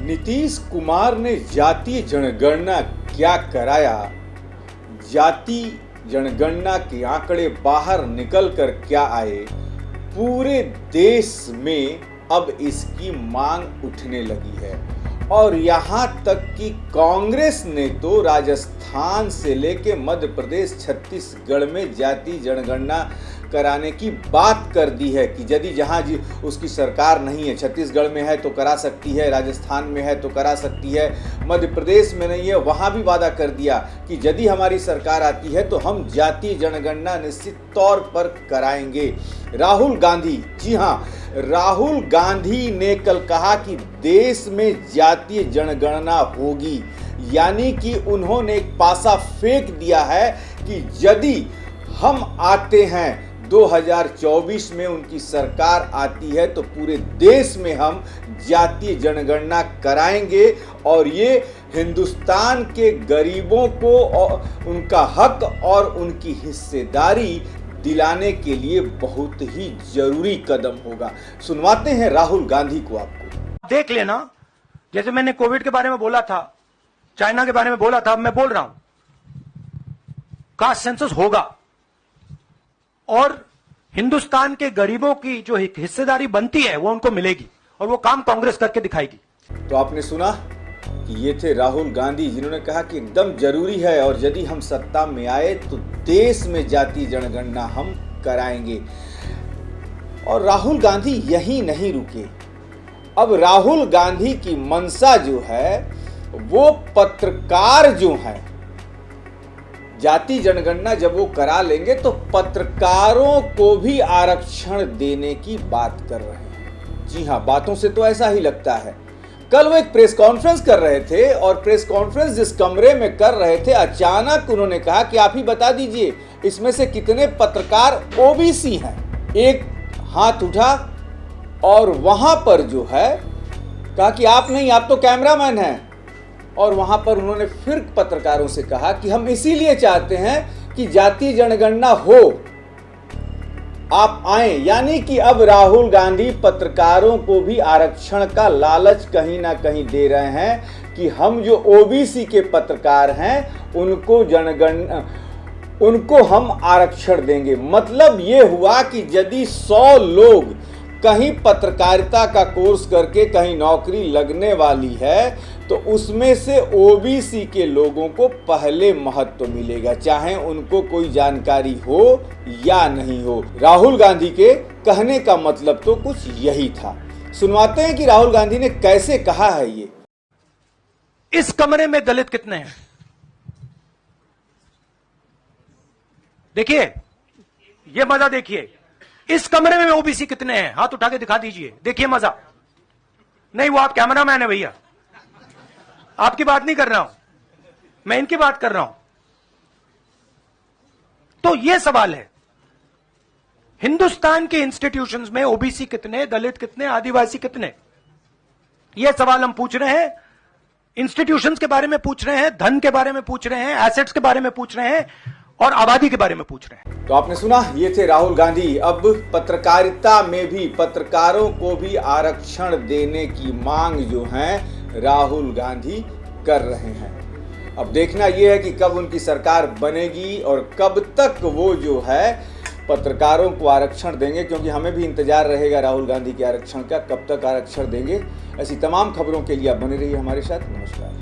नीतीश कुमार ने जातीय जनगणना क्या कराया, जाति जनगणना के आंकड़े बाहर निकलकर क्या आए, पूरे देश में अब इसकी मांग उठने लगी है। और यहां तक कि कांग्रेस ने तो राजस्थान से लेके मध्य प्रदेश, छत्तीसगढ़ में जाति जनगणना कराने की बात कर दी है कि यदि जहां उसकी सरकार नहीं है, छत्तीसगढ़ में है तो करा सकती है, राजस्थान में है तो करा सकती है, मध्य प्रदेश में नहीं है वहां भी वादा कर दिया कि यदि हमारी सरकार आती है तो हम जातीय जनगणना निश्चित तौर पर कराएंगे। राहुल गांधी, जी हां, राहुल गांधी ने कल कहा कि देश में जातीय जनगणना होगी, यानी कि उन्होंने एक पासा फेंक दिया है कि यदि हम आते हैं 2024 में, उनकी सरकार आती है तो पूरे देश में हम जातीय जनगणना कराएंगे और ये हिंदुस्तान के गरीबों को उनका हक और उनकी हिस्सेदारी दिलाने के लिए बहुत ही जरूरी कदम होगा। सुनवाते हैं राहुल गांधी को। आपको देख लेना, जैसे मैंने कोविड के बारे में बोला था, चाइना के बारे में बोला था, मैं बोल रहा हूं कास्ट सेंसस होगा और हिंदुस्तान के गरीबों की जो हिस्सेदारी बनती है वो उनको मिलेगी और वो काम कांग्रेस करके दिखाएगी। तो आपने सुना कि ये थे राहुल गांधी, जिन्होंने कहा कि एकदम जरूरी है और यदि हम सत्ता में आए तो देश में जातीय जनगणना हम कराएंगे। और राहुल गांधी यही नहीं रुके, अब राहुल गांधी की मंशा जो है वो पत्रकार जो हैं, जाति जनगणना जब वो करा लेंगे तो पत्रकारों को भी आरक्षण देने की बात कर रहे हैं। जी हां, बातों से तो ऐसा ही लगता है। कल वो एक प्रेस कॉन्फ्रेंस कर रहे थे और प्रेस कॉन्फ्रेंस जिस कमरे में कर रहे थे, अचानक उन्होंने कहा कि आप ही बता दीजिए इसमें से कितने पत्रकार ओबीसी हैं। एक हाथ उठा और वहां पर जो है कहा कि आप नहीं, आप तो कैमरामैन हैं। और वहां पर उन्होंने फिर पत्रकारों से कहा कि हम इसीलिए चाहते हैं कि जातीय जनगणना हो, आप आए। यानी कि अब राहुल गांधी पत्रकारों को भी आरक्षण का लालच कहीं ना कहीं दे रहे हैं कि हम जो ओबीसी के पत्रकार हैं उनको हम आरक्षण देंगे। मतलब ये हुआ कि यदि 100 लोग कहीं पत्रकारिता का कोर्स करके कहीं नौकरी लगने वाली है तो उसमें से ओबीसी के लोगों को पहले महत्व मिलेगा, चाहे उनको कोई जानकारी हो या नहीं हो। राहुल गांधी के कहने का मतलब तो कुछ यही था। सुनवाते हैं कि राहुल गांधी ने कैसे कहा है ये। इस कमरे में दलित कितने हैं? देखिए, ये मजा देखिए। इस कमरे में ओबीसी कितने हैं? हाथ उठा के दिखा दीजिए, देखिए मजा। नहीं, वो आप कैमरामैन है भैया, आपकी बात नहीं कर रहा हूं मैं, इनकी बात कर रहा हूं। तो यह सवाल है, हिंदुस्तान के इंस्टीट्यूशंस में ओबीसी कितने, दलित कितने, आदिवासी कितने? यह सवाल हम पूछ रहे हैं। इंस्टीट्यूशंस के बारे में पूछ रहे हैं, धन के बारे में पूछ रहे हैं, एसेट्स के बारे में पूछ रहे हैं और आबादी के बारे में पूछ रहे हैं। तो आपने सुना, ये थे राहुल गांधी। अब पत्रकारिता में भी पत्रकारों को भी आरक्षण देने की मांग जो है राहुल गांधी कर रहे हैं। अब देखना यह है कि कब उनकी सरकार बनेगी और कब तक वो जो है पत्रकारों को आरक्षण देंगे, क्योंकि हमें भी इंतजार रहेगा राहुल गांधी के आरक्षण का, कब तक आरक्षण देंगे। ऐसी तमाम खबरों के लिए आप बने रहिए हमारे साथ। नमस्कार।